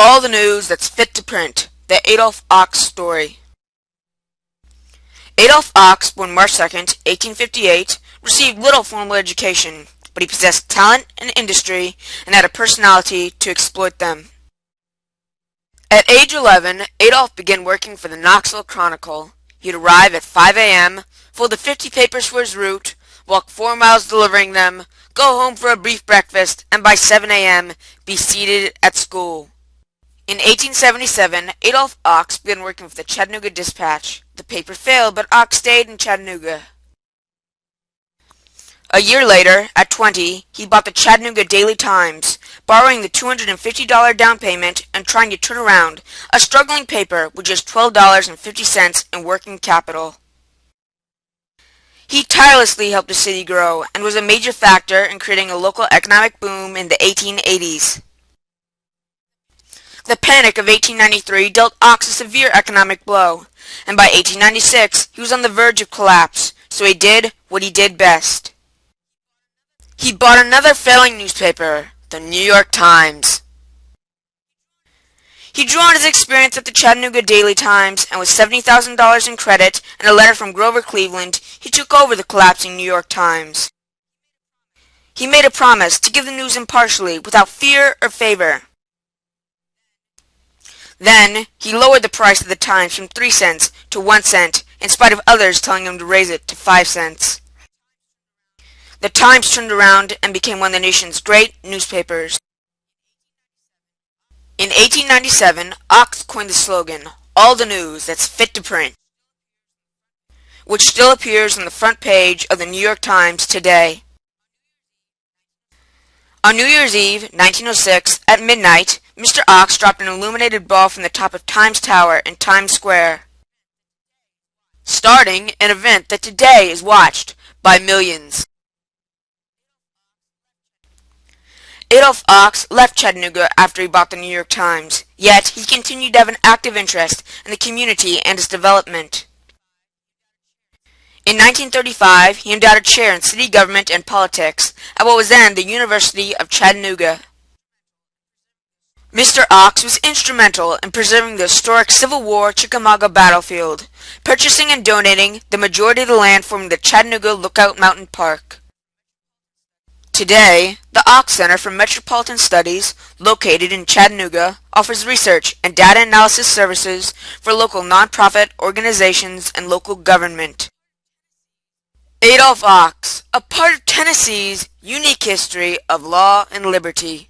All the news that's fit to print. The Adolph Ochs story. Adolph Ochs, born March 2nd, 1858, received little formal education, but he possessed talent and industry and had a personality to exploit them. At age 11, Adolph began working for the Knoxville Chronicle. He'd arrive at 5 a.m., fold the 50 papers for his route, walk 4 miles delivering them, go home for a brief breakfast, and by 7 a.m. be seated at school. In 1877, Adolph Ochs began working for the Chattanooga Dispatch. The paper failed, but Ochs stayed in Chattanooga. A year later, at 20, he bought the Chattanooga Daily Times, borrowing the $250 down payment and trying to turn around a struggling paper with just $12.50 in working capital. He tirelessly helped the city grow and was a major factor in creating a local economic boom in the 1880s. The Panic of 1893 dealt Ochs a severe economic blow, and by 1896 he was on the verge of collapse, so he did what he did best. He bought another failing newspaper, the New York Times. He drew on his experience at the Chattanooga Daily Times, and with $70,000 in credit and a letter from Grover Cleveland, he took over the collapsing New York Times. He made a promise to give the news impartially, without fear or favor. Then, he lowered the price of the Times from 3 cents to 1 cent, in spite of others telling him to raise it to 5 cents. The Times turned around and became one of the nation's great newspapers. In 1897, Ochs coined the slogan, "All the news that's fit to print," which still appears on the front page of the New York Times today. On New Year's Eve, 1906, at midnight, Mr. Ochs dropped an illuminated ball from the top of Times Tower in Times Square, starting an event that today is watched by millions. Adolph Ochs left Chattanooga after he bought the New York Times, yet he continued to have an active interest in the community and its development. In 1935, he endowed a chair in city government and politics at what was then the University of Chattanooga. Mr. Ochs was instrumental in preserving the historic Civil War Chickamauga battlefield, purchasing and donating the majority of the land forming the Chattanooga Lookout Mountain Park. Today, the Ochs Center for Metropolitan Studies, located in Chattanooga, offers research and data analysis services for local nonprofit organizations and local government. Adolph Ochs, a part of Tennessee's unique history of law and liberty.